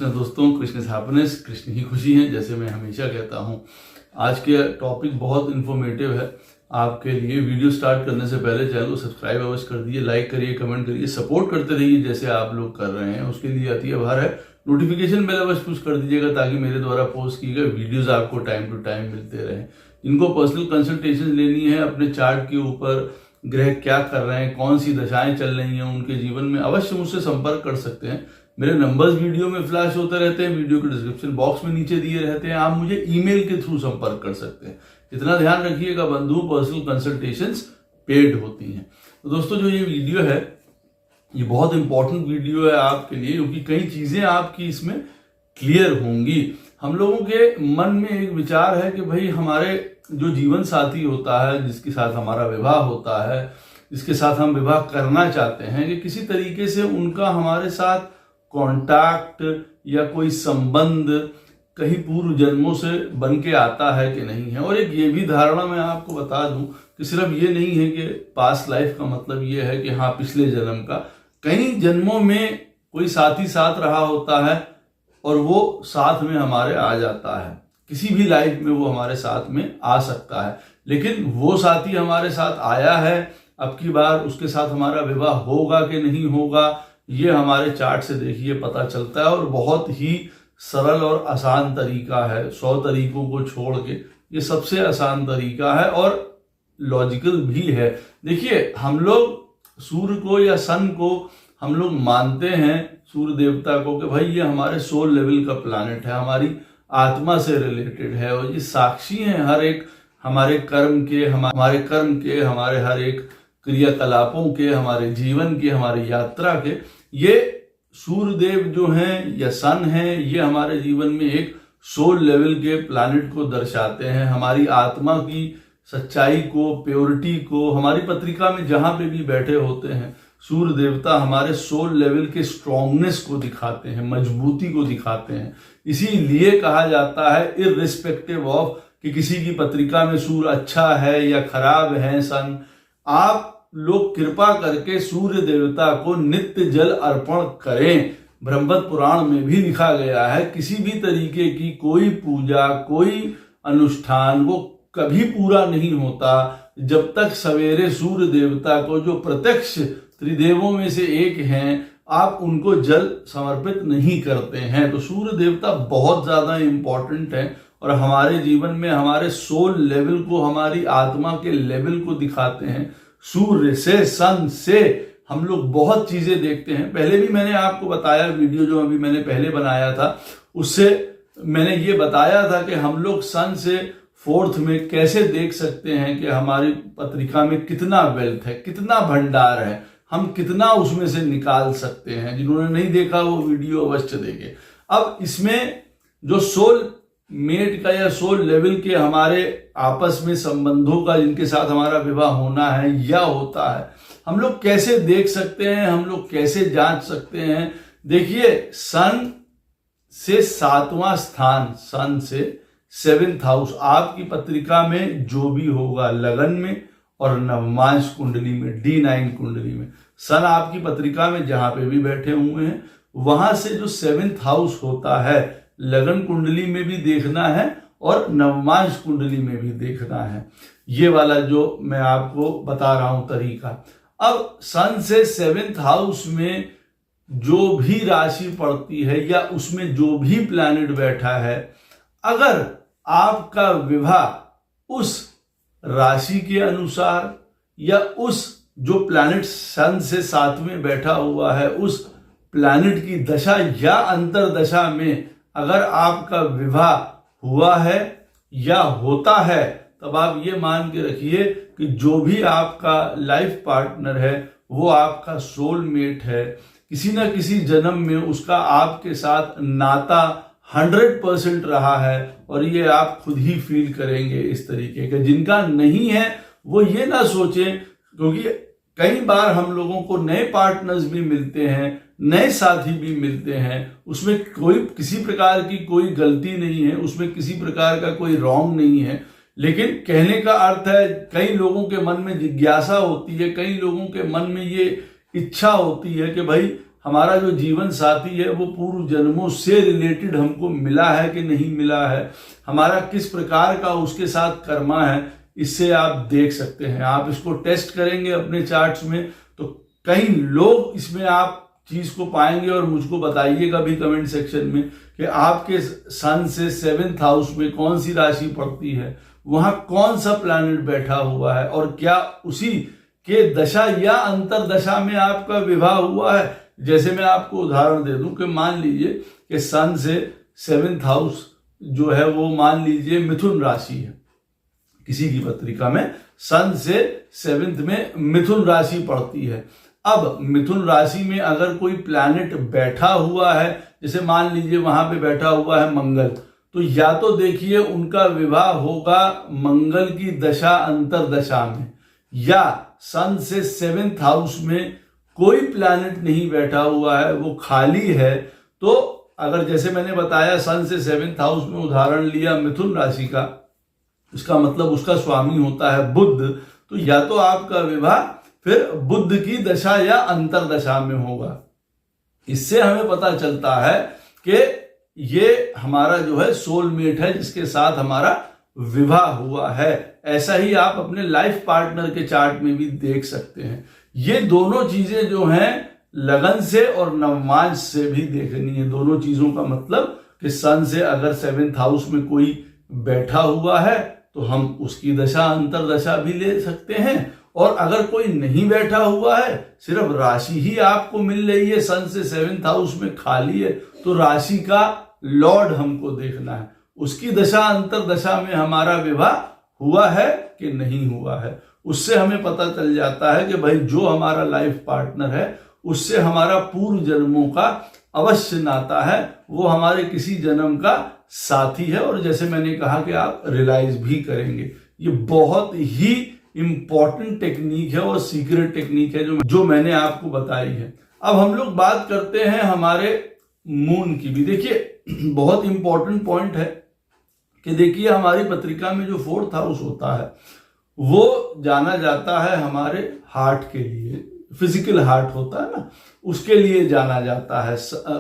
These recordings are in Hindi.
कृष्ण दोस्तों, कृष्ण हैप्पीनेस, कृष्ण ही खुशी है, जैसे मैं हमेशा कहता हूँ। आज के टॉपिक बहुत इन्फॉर्मेटिव है आपके लिए। वीडियो स्टार्ट करने से पहले चैनल को सब्सक्राइब अवश्य कर दीजिए, लाइक करिए, कमेंट करिए, सपोर्ट करते रहिए जैसे आप लोग कर रहे हैं। उसके लिए अति आभार है। नोटिफिकेशन बेल अवश्य पुश कर दीजिएगा ताकि मेरे द्वारा पोस्ट किए गए वीडियोज आपको टाइम टू टाइम मिलते रहें। जिनको पर्सनल कंसल्टेशन लेनी है अपने चार्ट के ऊपर, ग्रह क्या कर रहे हैं, कौन सी दशाएं चल रही हैं उनके जीवन में, अवश्य मुझसे संपर्क कर सकते हैं। मेरे नंबर्स वीडियो में फ्लैश होते रहते हैं, वीडियो के डिस्क्रिप्शन बॉक्स में नीचे दिए रहते हैं। आप मुझे ईमेल के थ्रू संपर्क कर सकते हैं। इतना ध्यान रखिएगा बंधु, पर्सनल कंसल्टेशंस पेड होती हैं। तो दोस्तों, जो ये वीडियो है ये बहुत इंपॉर्टेंट वीडियो है आपके लिए, क्योंकि कई चीजें आपकी इसमें क्लियर होंगी। हम लोगों के मन में एक विचार है कि भाई हमारे जो जीवन साथी होता है, जिसके साथ हमारा विवाह होता है, जिसके साथ हम विवाह करना चाहते हैं, कि किसी तरीके से उनका हमारे साथ कांटेक्ट या कोई संबंध कहीं पूर्व जन्मों से बन के आता है कि नहीं है। और एक ये भी धारणा मैं आपको बता दूं कि सिर्फ ये नहीं है कि पास्ट लाइफ का मतलब ये है कि हाँ पिछले जन्म का, कई जन्मों में कोई साथी साथ रहा होता है और वो साथ में हमारे आ जाता है। किसी भी लाइफ में वो हमारे साथ में आ सकता है, लेकिन वो साथी हमारे साथ आया है, अब की बार उसके साथ हमारा विवाह होगा कि नहीं होगा, ये हमारे चार्ट से देखिए पता चलता है। और बहुत ही सरल और आसान तरीका है, 100 तरीकों को छोड़ के ये सबसे आसान तरीका है और लॉजिकल भी है। देखिए, हम लोग सूर्य को या सन को हम लोग मानते हैं, सूर्य देवता को, कि भाई ये हमारे सोल लेवल का प्लैनेट है, हमारी आत्मा से रिलेटेड है और ये साक्षी हैं हर एक हमारे कर्म के, हमारे हर एक क्रियाकलापों के, हमारे जीवन के, हमारी यात्रा के। ये सूर्य देव जो हैं या सन हैं, ये हमारे जीवन में एक सोल लेवल के प्लैनेट को दर्शाते हैं, हमारी आत्मा की सच्चाई को, प्योरिटी को। हमारी पत्रिका में जहां पे भी बैठे होते हैं, सूर्य देवता हमारे सोल लेवल के स्ट्रॉन्गनेस को दिखाते हैं, मजबूती को दिखाते हैं। इसीलिए कहा जाता है, इररिस्पेक्टिव ऑफ कि किसी की पत्रिका में सूर्य अच्छा है या खराब है सन, आप लोग कृपा करके सूर्य देवता को नित्य जल अर्पण करें। ब्रह्मवत पुराण में भी लिखा गया है, किसी भी तरीके की कोई पूजा, कोई अनुष्ठान वो कभी पूरा नहीं होता जब तक सवेरे सूर्य देवता को, जो प्रत्यक्ष त्रिदेवों में से एक हैं, आप उनको जल समर्पित नहीं करते हैं। तो सूर्य देवता बहुत ज्यादा इंपॉर्टेंट है और हमारे जीवन में हमारे सोल लेवल को, हमारी आत्मा के लेवल को दिखाते हैं। सूर्य से, सन से हम लोग बहुत चीजें देखते हैं। पहले भी मैंने आपको बताया, वीडियो जो अभी मैंने पहले बनाया था उससे मैंने ये बताया था कि हम लोग सन से 4th में कैसे देख सकते हैं कि हमारी पत्रिका में कितना वेल्थ है, कितना भंडार है, हम कितना उसमें से निकाल सकते हैं। जिन्होंने नहीं देखा वो वीडियो अवश्य देखें। अब इसमें जो सोल मेट का या सोल लेवल के हमारे आपस में संबंधों का, जिनके साथ हमारा विवाह होना है या होता है, हम लोग कैसे देख सकते हैं, हम लोग कैसे जांच सकते हैं। देखिए, सन से 7वां स्थान, सन से 7th हाउस आपकी पत्रिका में जो भी होगा, लगन में और नवमांश कुंडली में, D9 कुंडली में, सन आपकी पत्रिका में जहां पे भी बैठे हुए हैं, वहां से जो 7th हाउस होता है, लगन कुंडली में भी देखना है और नवमांश कुंडली में भी देखना है। ये वाला जो मैं आपको बता रहा हूं तरीका। अब सन से 7th हाउस में जो भी राशि पड़ती है या उसमें जो भी प्लैनेट बैठा है, अगर आपका विवाह उस राशि के अनुसार या उस जो प्लैनेट सन से 7 में बैठा हुआ है, उस प्लैनेट की दशा या अंतरदशा में अगर आपका विवाह हुआ है या होता है, तब आप ये मान के रखिए कि जो भी आपका लाइफ पार्टनर है वो आपका सोलमेट है। किसी ना किसी जन्म में उसका आपके साथ नाता 100% रहा है और ये आप खुद ही फील करेंगे इस तरीके का। जिनका नहीं है वो ये ना सोचें, क्योंकि कई बार हम लोगों को नए पार्टनर्स भी मिलते हैं, नए साथी भी मिलते हैं, उसमें कोई किसी प्रकार की कोई गलती नहीं है, उसमें किसी प्रकार का कोई रॉन्ग नहीं है। लेकिन कहने का अर्थ है, कई लोगों के मन में जिज्ञासा होती है, कई लोगों के मन में ये इच्छा होती है कि भाई हमारा जो जीवन साथी है वो पूर्व जन्मों से रिलेटेड हमको मिला है कि नहीं मिला है, हमारा किस प्रकार का उसके साथ कर्मा है, इससे आप देख सकते हैं। आप इसको टेस्ट करेंगे अपने चार्ट्स में तो कई लोग इसमें आप चीज को पाएंगे, और मुझको बताइएगा भी कमेंट सेक्शन में कि आपके सन से 7th हाउस में कौन सी राशि पड़ती है, वहां कौन सा प्लैनेट बैठा हुआ है, और क्या उसी के दशा या अंतर दशा में आपका विवाह हुआ है। जैसे मैं आपको उदाहरण दे दूं कि मान लीजिए कि सन से 7th हाउस जो है वो मान लीजिए मिथुन राशि है, किसी की पत्रिका में सन से 7th में मिथुन राशि पड़ती है। अब मिथुन राशि में अगर कोई प्लैनेट बैठा हुआ है, जैसे मान लीजिए वहां पे बैठा हुआ है मंगल, तो या तो देखिए उनका विवाह होगा मंगल की दशा अंतर दशा में, या सन से 7th हाउस में कोई प्लैनेट नहीं बैठा हुआ है, वो खाली है। तो अगर जैसे मैंने बताया सन से 7th हाउस में उदाहरण लिया मिथुन राशि का, इसका मतलब उसका स्वामी होता है बुध, तो या तो आपका विवाह फिर बुध की दशा या अंतर दशा में होगा। इससे हमें पता चलता है कि ये हमारा जो है सोलमेट है, जिसके साथ हमारा विवाह हुआ है। ऐसा ही आप अपने लाइफ पार्टनर के चार्ट में भी देख सकते हैं। ये दोनों चीजें जो हैं लगन से और नवमांश से भी देखनी है। दोनों चीजों का मतलब कि सन से अगर 7th हाउस में कोई बैठा हुआ है तो हम उसकी दशा अंतर दशा भी ले सकते हैं, और अगर कोई नहीं बैठा हुआ है, सिर्फ राशि ही आपको मिल रही है, सन से 7th हाउस में खाली है, तो राशि का लॉर्ड हमको देखना है, उसकी दशा अंतर दशा में हमारा विवाह हुआ है कि नहीं हुआ है। उससे हमें पता चल जाता है कि भाई जो हमारा लाइफ पार्टनर है उससे हमारा पूर्व जन्मों का अवश्य नाता है, वो हमारे किसी जन्म का साथी है। और जैसे मैंने कहा कि आप रियलाइज भी करेंगे। ये बहुत ही इंपॉर्टेंट टेक्निक है और सीक्रेट टेक्निक है जो मैंने आपको बताई है। अब हम लोग बात करते हैं हमारे मून की भी। देखिए बहुत इंपॉर्टेंट पॉइंट है कि देखिए हमारी पत्रिका में जो 4th हाउस होता है वो जाना जाता है हमारे हार्ट के लिए, फिजिकल हार्ट होता है ना, उसके लिए जाना जाता है।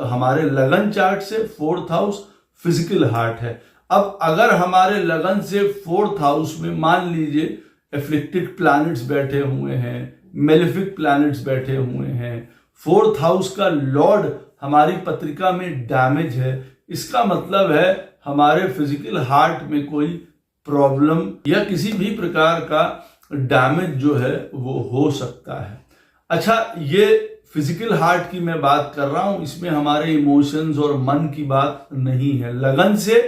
हमारे लगन चार्ट से 4th हाउस फिजिकल हार्ट है। अब अगर हमारे लगन से 4th हाउस में मान लीजिए एफ्लिक्टेड प्लैनेट्स बैठे हुए हैं, मेलेफिक प्लैनेट्स बैठे हुए हैं, 4th हाउस का लॉर्ड हमारी पत्रिका में डैमेज है, इसका मतलब है हमारे फिजिकल हार्ट में कोई प्रॉब्लम या किसी भी प्रकार का डैमेज जो है वो हो सकता है। अच्छा, ये फिजिकल हार्ट की मैं बात कर रहा हूं, इसमें हमारे इमोशंस और मन की बात नहीं है। लगन से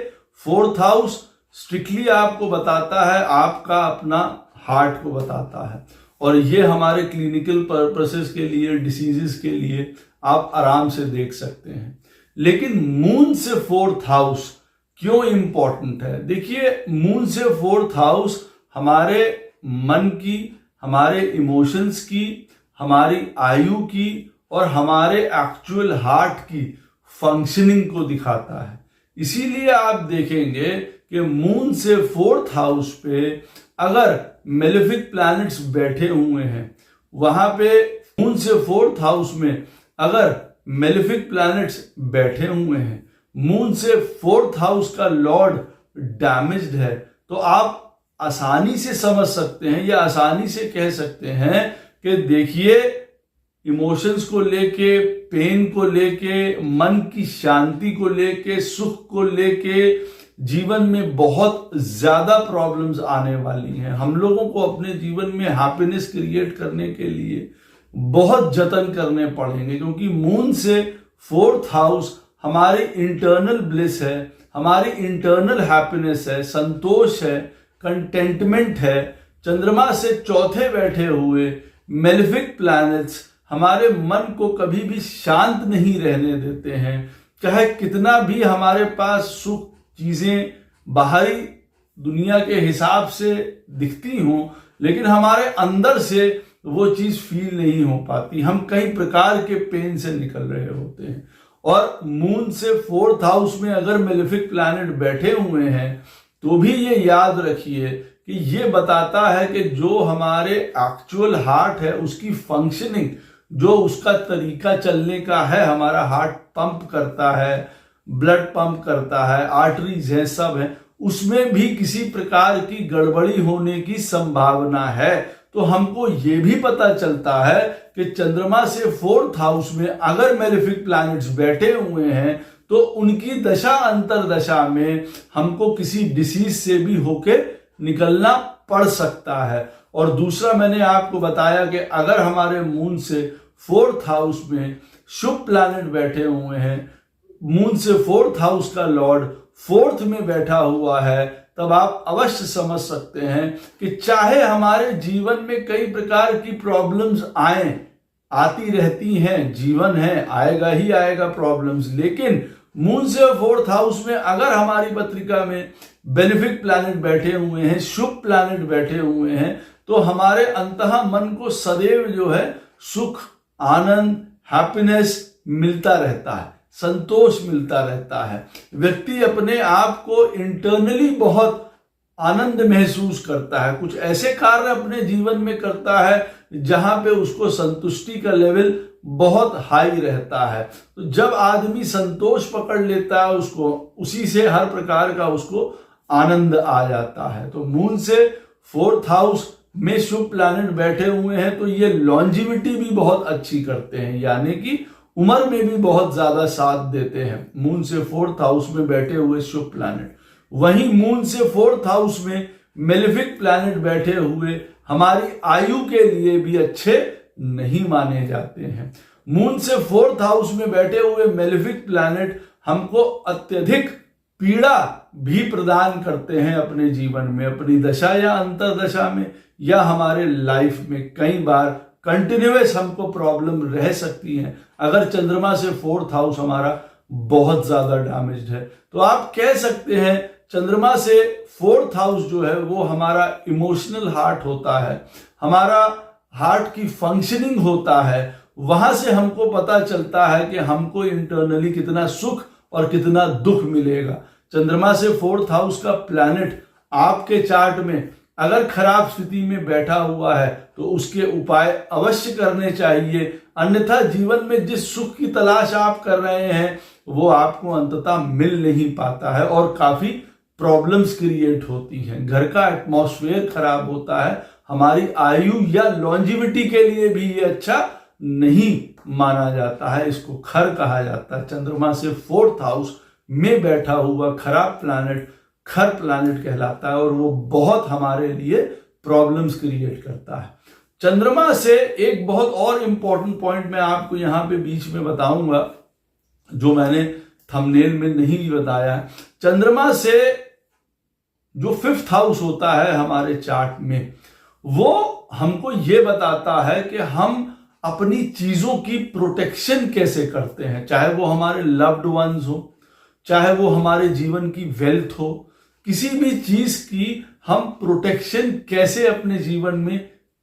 4th हाउस स्ट्रिक्टली आपको बताता है, आपका अपना हार्ट को बताता है, और ये हमारे क्लिनिकल पर्पसेस के लिए, डिसीजेस के लिए आप आराम से देख सकते हैं। लेकिन मून से 4th हाउस क्यों इंपॉर्टेंट है? देखिए मून से 4th हाउस हमारे मन की, हमारे इमोशंस की, हमारी आयु की और हमारे एक्चुअल हार्ट की फंक्शनिंग को दिखाता है। इसीलिए आप देखेंगे कि मून से 4th हाउस पे अगर मेलेफिक प्लैनेट्स बैठे हुए हैं, वहां पे मून से 4th हाउस में अगर मेलेफिक प्लैनेट्स बैठे हुए हैं, मून से 4th हाउस का लॉर्ड डैमेज्ड है, तो आप आसानी से समझ सकते हैं या आसानी से कह सकते हैं कि देखिए इमोशंस को लेके, पेन को लेके, मन की शांति को लेके, सुख को लेके जीवन में बहुत ज्यादा प्रॉब्लम्स आने वाली हैं। हम लोगों को अपने जीवन में हैप्पीनेस क्रिएट करने के लिए बहुत जतन करने पड़ेंगे, क्योंकि मून से 4th हाउस हमारी इंटरनल ब्लिस है, हमारी इंटरनल हैप्पीनेस है, संतोष है, कंटेंटमेंट है। चंद्रमा से 4th बैठे हुए मेलेफिक प्लैनेट्स हमारे मन को कभी भी शांत नहीं रहने देते हैं। चाहे कितना भी हमारे पास सुख चीजें बाहरी दुनिया के हिसाब से दिखती हों, लेकिन हमारे अंदर से वो चीज फील नहीं हो पाती। हम कई प्रकार के पेन से निकल रहे होते हैं। और मून से 4th हाउस में अगर मेलेफिक प्लैनेट बैठे हुए हैं तो भी ये याद रखिए कि ये बताता है कि जो हमारे एक्चुअल हार्ट है उसकी फंक्शनिंग जो उसका तरीका चलने का है, हमारा हार्ट पंप करता है, ब्लड पंप करता है, आर्टरीज है, सब है, उसमें भी किसी प्रकार की गड़बड़ी होने की संभावना है। तो हमको ये भी पता चलता है कि चंद्रमा से 4th हाउस में अगर मेलेफिक प्लैनेट्स बैठे हुए हैं तो उनकी दशा अंतरदशा में हमको किसी डिसीज से भी होके निकलना पड़ सकता है। और दूसरा मैंने आपको बताया कि अगर हमारे मून से 4th हाउस में शुभ प्लैनेट बैठे हुए हैं, मून से 4th हाउस का लॉर्ड 4th में बैठा हुआ है, तब आप अवश्य समझ सकते हैं कि चाहे हमारे जीवन में कई प्रकार की प्रॉब्लम्स आती रहती हैं, जीवन है, आएगा ही आएगा प्रॉब्लम्स, लेकिन मून से 4th हाउस में अगर हमारी पत्रिका में बेनिफिक प्लैनेट बैठे हुए हैं, शुभ प्लैनेट बैठे हुए हैं, तो हमारे अंतः मन को सदैव जो है सुख, आनंद, हैप्पीनेस मिलता रहता है, संतोष मिलता रहता है। व्यक्ति अपने आप को इंटरनली बहुत आनंद महसूस करता है, कुछ ऐसे कार्य अपने जीवन में करता है जहां पे उसको संतुष्टि का लेवल बहुत हाई रहता है। तो जब आदमी संतोष पकड़ लेता है उसको, उसी से हर प्रकार का उसको आनंद आ जाता है। तो मून से 4th हाउस में शुभ प्लैनेट बैठे हुए हैं तो ये लॉन्जिविटी भी बहुत अच्छी करते हैं, यानी कि उम्र में भी बहुत ज्यादा साथ देते हैं मून से 4th हाउस में बैठे हुए शुभ प्लैनेट। वहीं मून से 4th हाउस में मेलेफिक प्लैनेट बैठे हुए हमारी आयु के लिए भी अच्छे नहीं माने जाते हैं। मून से 4th हाउस में बैठे हुए मेलेफिक प्लैनेट हमको अत्यधिक पीड़ा भी प्रदान करते हैं अपने जीवन में, अपनी दशा या अंतरदशा में, या हमारे लाइफ में कई बार कंटिन्यूअस हमको प्रॉब्लम रह सकती है अगर चंद्रमा से 4th हाउस हमारा बहुत ज्यादा डैमेज्ड है। तो आप कह सकते हैं चंद्रमा से 4th हाउस जो है वो हमारा इमोशनल हार्ट होता है, हमारा हार्ट की फंक्शनिंग होता है। वहां से हमको पता चलता है कि हमको इंटरनली कितना सुख और कितना दुख मिलेगा। चंद्रमा से 4th हाउस का प्लैनेट आपके चार्ट में अगर खराब स्थिति में बैठा हुआ है तो उसके उपाय अवश्य करने चाहिए, अन्यथा जीवन में जिस सुख की तलाश आप कर रहे हैं वो आपको अंततः मिल नहीं पाता है और काफी प्रॉब्लम्स क्रिएट होती हैं। घर का एटमॉस्फेयर खराब होता है, हमारी आयु या लॉन्जिविटी के लिए भी ये अच्छा नहीं माना जाता है, इसको खर कहा जाता है। चंद्रमा से 4th हाउस में बैठा हुआ खराब प्लैनेट खर प्लैनेट कहलाता है और वो बहुत हमारे लिए प्रॉब्लम्स क्रिएट करता है। चंद्रमा से एक बहुत और इंपॉर्टेंट पॉइंट मैं आपको यहां पे बीच में बताऊंगा जो मैंने थंबनेल में नहीं बताया। चंद्रमा से जो 5th हाउस होता है हमारे चार्ट में, वो हमको ये बताता है कि हम अपनी चीजों की प्रोटेक्शन कैसे करते हैं, चाहे वो हमारे लव्ड वंस हो, चाहे वो हमारे जीवन की वेल्थ हो, किसी भी चीज की हम प्रोटेक्शन कैसे अपने जीवन में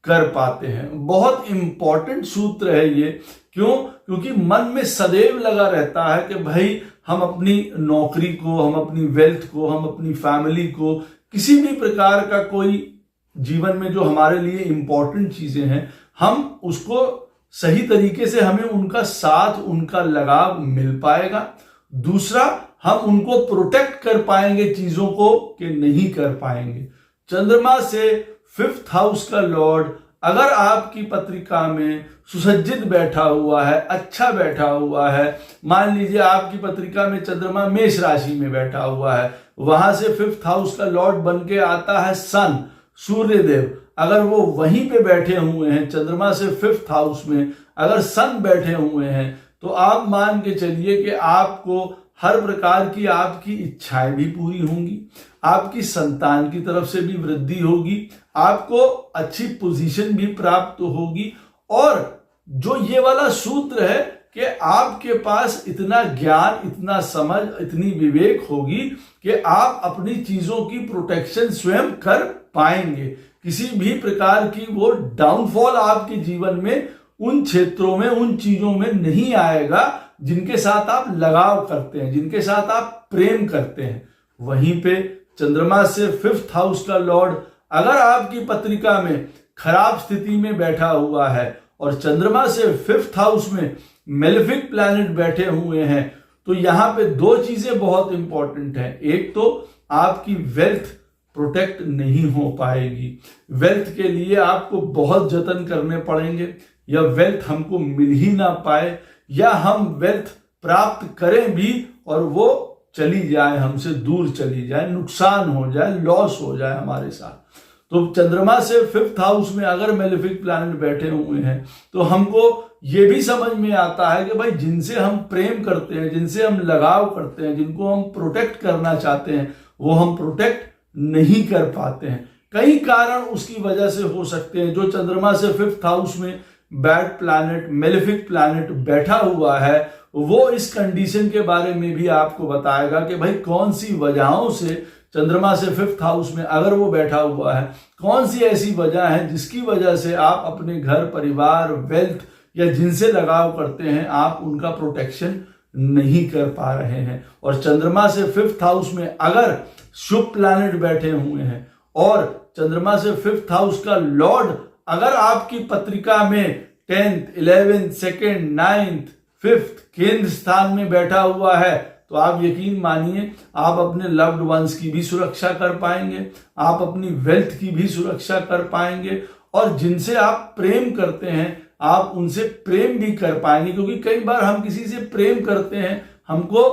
कर पाते हैं। बहुत इंपॉर्टेंट सूत्र है ये। क्यों? क्योंकि मन में सदैव लगा रहता है कि भाई हम अपनी नौकरी को, हम अपनी वेल्थ को, हम अपनी फैमिली को, किसी भी प्रकार का कोई जीवन में जो हमारे लिए इंपॉर्टेंट चीजें हैं, हम उसको सही तरीके से हमें उनका साथ, उनका लगाव मिल पाएगा। दूसरा, हम उनको प्रोटेक्ट कर पाएंगे चीजों को कि नहीं कर पाएंगे। चंद्रमा से 5th हाउस का लॉर्ड अगर आपकी पत्रिका में सुसज्जित बैठा हुआ है, अच्छा बैठा हुआ है, मान लीजिए आपकी पत्रिका में चंद्रमा मेष राशि में बैठा हुआ है, वहां से 5th हाउस का लॉर्ड बन के आता है सन, सूर्यदेव। अगर वो वहीं पे बैठे हुए हैं चंद्रमा से 5th हाउस में, अगर सन बैठे हुए हैं, तो आप मान के चलिए कि आपको हर प्रकार की आपकी इच्छाएं भी पूरी होंगी, आपकी संतान की तरफ से भी वृद्धि होगी, आपको अच्छी पोजीशन भी प्राप्त होगी, और जो ये वाला सूत्र है कि आपके पास इतना ज्ञान, इतना समझ, इतनी विवेक होगी कि आप अपनी चीजों की प्रोटेक्शन स्वयं कर पाएंगे। किसी भी प्रकार की वो डाउनफॉल आपके जीवन में उन क्षेत्रों में, उन चीजों में नहीं आएगा जिनके साथ आप लगाव करते हैं, जिनके साथ आप प्रेम करते हैं। वहीं पे चंद्रमा से 5th हाउस का लॉर्ड अगर आपकी पत्रिका में खराब स्थिति में बैठा हुआ है और चंद्रमा से 5th हाउस में मेलेफिक प्लैनेट बैठे हुए हैं, तो यहां पे दो चीजें बहुत इंपॉर्टेंट हैं। एक तो आपकी वेल्थ प्रोटेक्ट नहीं हो पाएगी, वेल्थ के लिए आपको बहुत जतन करने पड़ेंगे, या वेल्थ हमको मिल ही ना पाए, या हम वेल्थ प्राप्त करें भी और वो चली जाए, हमसे दूर चली जाए, नुकसान हो जाए, लॉस हो जाए हमारे साथ। तो चंद्रमा से 5th हाउस में अगर मेलेफिक प्लैनेट बैठे हुए हैं तो हमको ये भी समझ में आता है कि भाई जिनसे हम प्रेम करते हैं, जिनसे हम लगाव करते हैं, जिनको हम प्रोटेक्ट करना चाहते हैं, वो हम प्रोटेक्ट नहीं कर पाते हैं। कई कारण उसकी वजह से हो सकते हैं। जो चंद्रमा से 5th हाउस में बैड प्लैनेट, मेलेफिक प्लैनेट बैठा हुआ है, वो इस कंडीशन के बारे में भी आपको बताएगा कि भाई कौन सी वजहों से चंद्रमा से 5th हाउस में अगर वो बैठा हुआ है, कौन सी ऐसी वजह है जिसकी वजह से आप अपने घर परिवार, वेल्थ या जिनसे लगाव करते हैं आप उनका प्रोटेक्शन नहीं कर पा रहे हैं। और चंद्रमा से 5th हाउस में अगर शुभ प्लैनेट बैठे हुए हैं और चंद्रमा से 5th हाउस का लॉर्ड अगर आपकी पत्रिका में 10th, 11th, 2nd, 9th, 5th केंद्र स्थान में बैठा हुआ है, तो आप यकीन मानिए आप अपने लव्ड वंस की भी सुरक्षा कर पाएंगे, आप अपनी वेल्थ की भी सुरक्षा कर पाएंगे, और जिनसे आप प्रेम करते हैं आप उनसे प्रेम भी कर पाएंगे। क्योंकि कई बार हम किसी से प्रेम करते हैं, हमको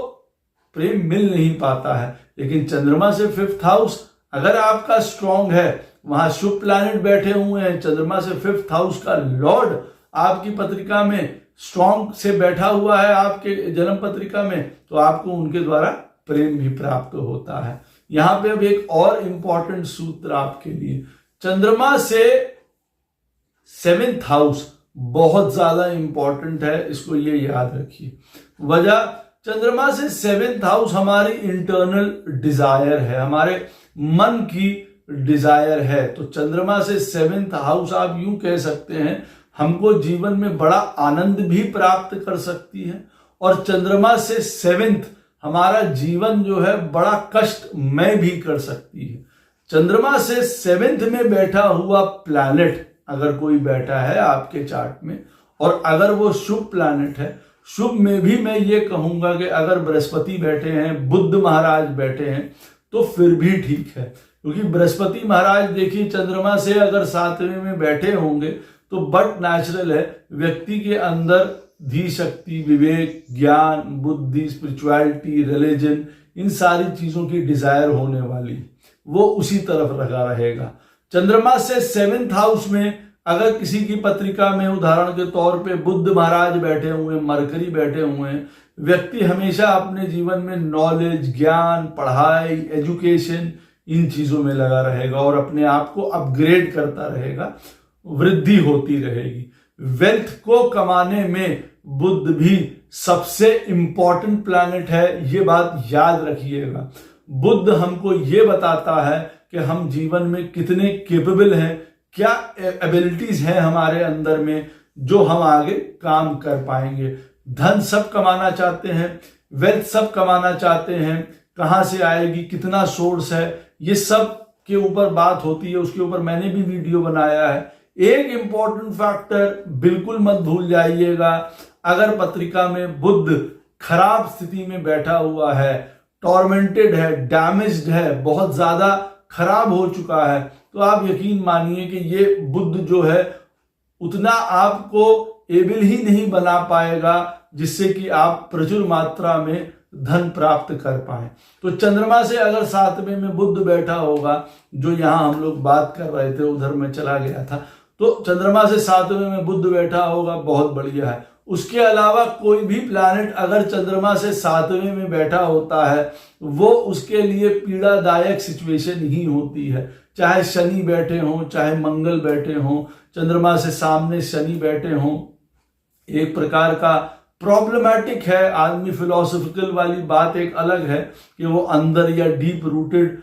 प्रेम मिल नहीं पाता है, लेकिन चंद्रमा से 5th हाउस अगर आपका स्ट्रांग है, वहां शुभ प्लैनेट बैठे हुए हैं, चंद्रमा से 5th हाउस का लॉर्ड आपकी पत्रिका में स्ट्रांग से बैठा हुआ है आपके जन्म पत्रिका में, तो आपको उनके द्वारा प्रेम भी प्राप्त होता है। यहां पे अब एक और इंपॉर्टेंट सूत्र आपके लिए, चंद्रमा से 7th हाउस बहुत ज्यादा इंपॉर्टेंट है, इसको ये याद रखिए। वजह, चंद्रमा से 7th हाउस हमारी इंटरनल डिजायर है, हमारे मन की डिजायर है। तो चंद्रमा से 7th हाउस आप यूं कह सकते हैं हमको जीवन में बड़ा आनंद भी प्राप्त कर सकती है, और चंद्रमा से 7th हमारा जीवन जो है बड़ा कष्टमय भी कर सकती है। चंद्रमा से 7th में बैठा हुआ प्लैनेट अगर कोई बैठा है आपके चार्ट में, और अगर वो शुभ प्लैनेट है, शुभ में भी मैं ये कहूंगा कि अगर बृहस्पति बैठे हैं, बुध महाराज बैठे हैं, तो फिर भी ठीक है। क्योंकि बृहस्पति महाराज देखिए चंद्रमा से अगर 7वें में बैठे होंगे तो बट नेचुरल है व्यक्ति के अंदर धी शक्ति, विवेक, ज्ञान, बुद्धि, स्पिरिचुअलिटी, रिलीजन, इन सारी चीजों की डिजायर होने वाली, वो उसी तरफ लगा रहेगा। चंद्रमा से 7th हाउस में अगर किसी की पत्रिका में उदाहरण के तौर पे बुध महाराज बैठे हुए, मरकरी बैठे हुए हैं, व्यक्ति हमेशा अपने जीवन में नॉलेज, ज्ञान, पढ़ाई, एजुकेशन, इन चीजों में लगा रहेगा और अपने आप को अपग्रेड करता रहेगा, वृद्धि होती रहेगी। वेल्थ को कमाने में बुध भी सबसे इंपॉर्टेंट प्लैनेट है, ये बात याद रखिएगा। बुध हमको ये बताता है कि हम जीवन में कितने केपेबल हैं, क्या एबिलिटीज हैं हमारे अंदर में जो हम आगे काम कर पाएंगे। धन सब कमाना चाहते हैं, वेल्थ सब कमाना चाहते हैं, कहां से आएगी, कितना सोर्स है, ये सब के ऊपर बात होती है, उसके ऊपर मैंने भी वीडियो बनाया है। एक इंपॉर्टेंट फैक्टर बिल्कुल मत भूल जाइएगा, अगर पत्रिका में बुध खराब स्थिति में बैठा हुआ है, टॉर्मेंटेड है, डैमेज्ड है, बहुत ज्यादा खराब हो चुका है, तो आप यकीन मानिए कि ये बुध जो है उतना आपको एबल ही नहीं बना पाएगा जिससे कि आप प्रचुर मात्रा में धन प्राप्त कर पाए। तो चंद्रमा से अगर 7वें में बुध बैठा होगा, जो यहां हम लोग बात कर रहे थे उधर मैं चला गया था, तो चंद्रमा से 7वें में बुध बैठा होगा, बहुत बढ़िया है। उसके अलावा कोई भी प्लैनेट अगर चंद्रमा से 7वें में बैठा होता है, वो उसके लिए पीड़ादायक सिचुएशन ही होती है। चाहे शनि बैठे हों, चाहे मंगल बैठे हों, चंद्रमा से सामने शनि बैठे हों, एक प्रकार का प्रॉब्लमैटिक है। आदमी फिलोसॉफिकल वाली बात एक अलग है कि वो अंदर या डीप रूटेड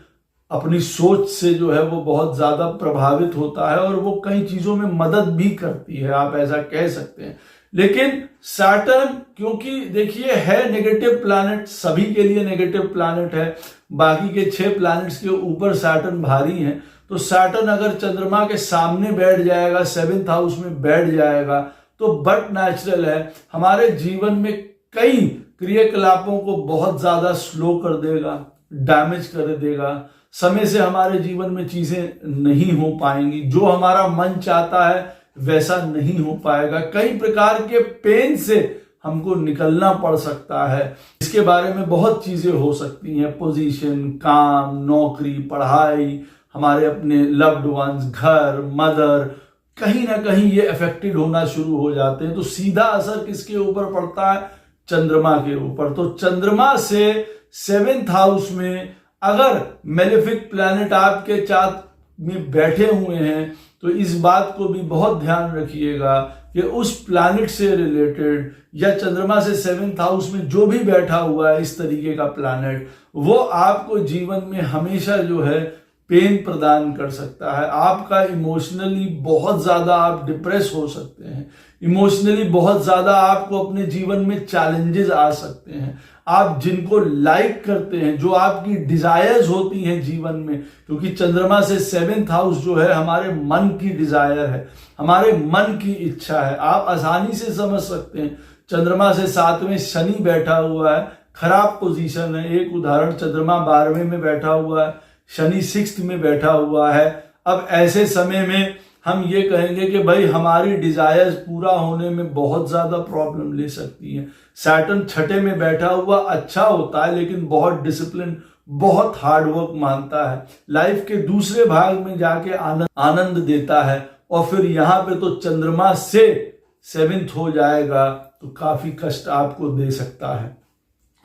अपनी सोच से जो है वो बहुत ज्यादा प्रभावित होता है और वो कई चीजों में मदद भी करती है, आप ऐसा कह सकते हैं। लेकिन सैटर्न क्योंकि देखिए है नेगेटिव प्लैनेट, सभी के लिए नेगेटिव प्लैनेट है, बाकी के 6 प्लैनेट्स के ऊपर सैटर्न भारी है। तो सैटर्न अगर चंद्रमा के सामने बैठ जाएगा, 7th हाउस में बैठ जाएगा, तो बट नेचुरल है, हमारे जीवन में कई क्रियाकलापों को बहुत ज्यादा स्लो कर देगा, डैमेज कर देगा। समय से हमारे जीवन में चीजें नहीं हो पाएंगी, जो हमारा मन चाहता है वैसा नहीं हो पाएगा। कई प्रकार के पेन से हमको निकलना पड़ सकता है। इसके बारे में बहुत चीजें हो सकती हैं, पोजीशन, काम, नौकरी, पढ़ाई, हमारे अपने लव्ड वंस, घर, मदर, कहीं ना कहीं ये अफेक्टेड होना शुरू हो जाते हैं। तो सीधा असर किसके ऊपर पड़ता है? चंद्रमा के ऊपर। तो चंद्रमा से 7th हाउस में अगर मेलेफिक प्लैनेट आपके चार्ट में बैठे हुए हैं तो इस बात को भी बहुत ध्यान रखिएगा कि उस प्लैनेट से रिलेटेड या चंद्रमा से 7th हाउस में जो भी बैठा हुआ है इस तरीके का प्लैनेट, वो आपको जीवन में हमेशा जो है पेन प्रदान कर सकता है। आपका इमोशनली बहुत ज्यादा आप डिप्रेस हो सकते हैं, इमोशनली बहुत ज्यादा आपको अपने जीवन में चैलेंजेस आ सकते हैं। आप जिनको लाइक करते हैं, जो आपकी डिजायर्स होती हैं जीवन में, क्योंकि चंद्रमा से 7th हाउस जो है हमारे मन की डिजायर है, हमारे मन की इच्छा है। आप आसानी से समझ सकते हैं, चंद्रमा से 7वें शनि बैठा हुआ है, खराब पोजीशन है। एक उदाहरण, चंद्रमा 12वें में बैठा हुआ है, शनि 6th में बैठा हुआ है। अब ऐसे समय में हम ये कहेंगे कि भाई हमारी डिजायर्स पूरा होने में बहुत ज्यादा प्रॉब्लम ले सकती है। सैटर्न 6ठे में बैठा हुआ अच्छा होता है, लेकिन बहुत डिसिप्लिन, बहुत हार्डवर्क मांगता है, लाइफ के दूसरे भाग में जाके आनंद देता है। और फिर यहाँ पे तो चंद्रमा से 7th हो जाएगा तो काफी कष्ट आपको दे सकता है।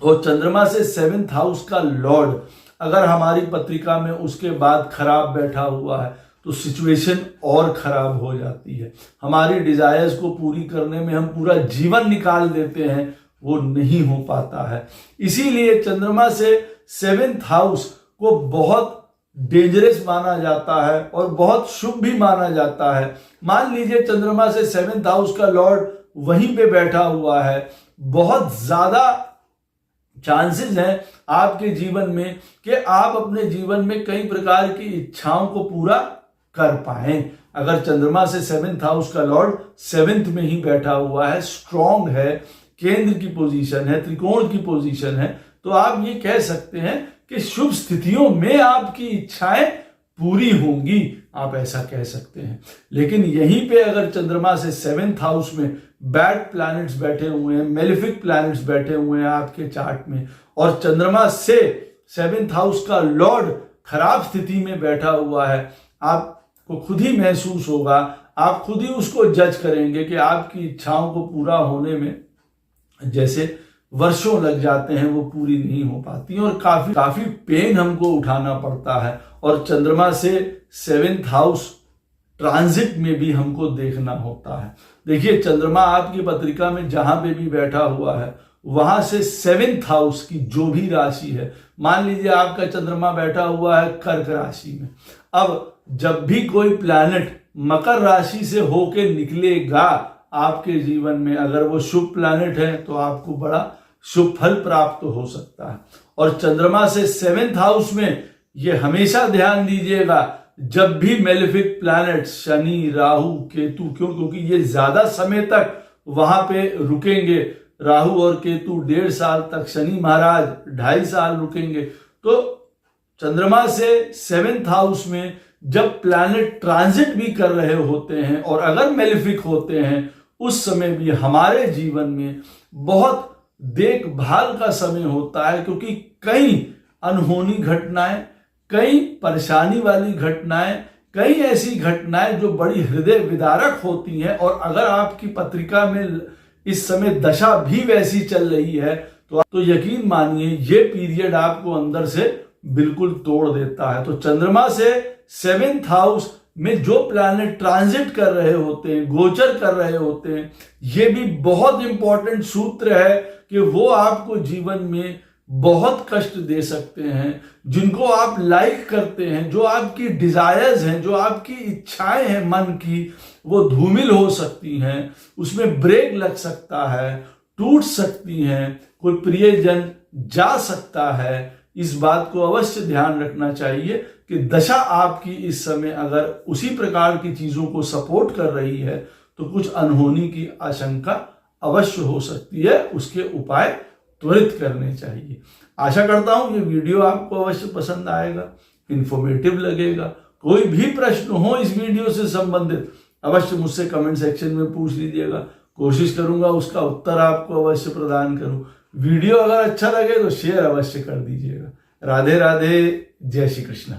और चंद्रमा से 7th हाउस का लॉर्ड अगर हमारी पत्रिका में उसके बाद खराब बैठा हुआ है तो सिचुएशन और खराब हो जाती है। हमारी डिजायर्स को पूरी करने में हम पूरा जीवन निकाल देते हैं, वो नहीं हो पाता है। इसीलिए चंद्रमा से 7th हाउस को बहुत डेंजरस माना जाता है और बहुत शुभ भी माना जाता है। मान लीजिए चंद्रमा से 7th हाउस का लॉर्ड वहीं पे बैठा हुआ है, बहुत ज्यादा चांसेस हैं आपके जीवन में कि आप अपने जीवन में कई प्रकार की इच्छाओं को पूरा कर पाए। अगर चंद्रमा से 7th हाउस का लॉर्ड 7th में ही बैठा हुआ है, स्ट्रॉन्ग है, केंद्र की पोजीशन है, त्रिकोण की पोजीशन है, तो आप ये कह सकते हैं कि शुभ स्थितियों में आपकी इच्छाएं पूरी होंगी, आप ऐसा कह सकते हैं। लेकिन यहीं पे अगर चंद्रमा से 7th हाउस में बैड प्लैनेट्स बैठे हुए हैं, मेलेफिक प्लैनेट्स बैठे हुए हैं आपके चार्ट में, और चंद्रमा से 7th हाउस का लॉर्ड खराब स्थिति में बैठा हुआ है, आपको खुद ही महसूस होगा, आप खुद ही उसको जज करेंगे कि आपकी इच्छाओं को पूरा होने में जैसे वर्षों लग जाते हैं, वो पूरी नहीं हो पाती और काफी पेन हमको उठाना पड़ता है। और चंद्रमा से 7th हाउस ट्रांजिट में भी हमको देखना होता है। देखिए, चंद्रमा आपकी पत्रिका में जहां पे भी बैठा हुआ है, वहां से 7th हाउस की जो भी राशि है, मान लीजिए आपका चंद्रमा बैठा हुआ है कर्क राशि में, अब जब भी कोई प्लैनेट मकर राशि से होके निकलेगा आपके जीवन में, अगर वो शुभ प्लैनेट है तो आपको बड़ा शुभ फल प्राप्त हो सकता है। और चंद्रमा से 7th हाउस में ये हमेशा ध्यान दीजिएगा, जब भी मेलेफिक प्लैनेट शनि, राहु, केतु, क्योंकि ये ज्यादा समय तक वहां पे रुकेंगे। राहु और केतु 1.5 साल तक, शनि महाराज 2.5 साल रुकेंगे। तो चंद्रमा से 7th हाउस में जब प्लैनेट ट्रांजिट भी कर रहे होते हैं और अगर मेलेफिक होते हैं, उस समय भी हमारे जीवन में बहुत देखभाल का समय होता है, क्योंकि कई अनहोनी घटनाएं, कई परेशानी वाली घटनाएं, कई ऐसी घटनाएं जो बड़ी हृदय विदारक होती हैं, और अगर आपकी पत्रिका में इस समय दशा भी वैसी चल रही है तो यकीन मानिए ये पीरियड आपको अंदर से बिल्कुल तोड़ देता है। तो चंद्रमा से 7th हाउस में जो प्लैनेट ट्रांजिट कर रहे होते हैं, गोचर कर रहे होते हैं, ये भी बहुत इंपॉर्टेंट सूत्र है कि वो आपको जीवन में बहुत कष्ट दे सकते हैं। जिनको आप लाइक करते हैं, जो आपकी डिजायर्स हैं, जो आपकी इच्छाएं हैं मन की, वो धूमिल हो सकती हैं, उसमें ब्रेक लग सकता है, टूट सकती हैं, कोई प्रियजन जा सकता है। इस बात को अवश्य ध्यान रखना चाहिए कि दशा आपकी इस समय अगर उसी प्रकार की चीजों को सपोर्ट कर रही है तो कुछ अनहोनी की आशंका अवश्य हो सकती है, उसके उपाय त्वरित करने चाहिए। आशा करता हूं ये वीडियो आपको अवश्य पसंद आएगा, इंफॉर्मेटिव लगेगा। कोई भी प्रश्न हो इस वीडियो से संबंधित अवश्य मुझसे कमेंट सेक्शन में पूछ लीजिएगा, कोशिश करूंगा उसका उत्तर आपको अवश्य प्रदान करूं। वीडियो अगर अच्छा लगे तो शेयर अवश्य कर दीजिएगा। राधे राधे, जय श्री कृष्ण।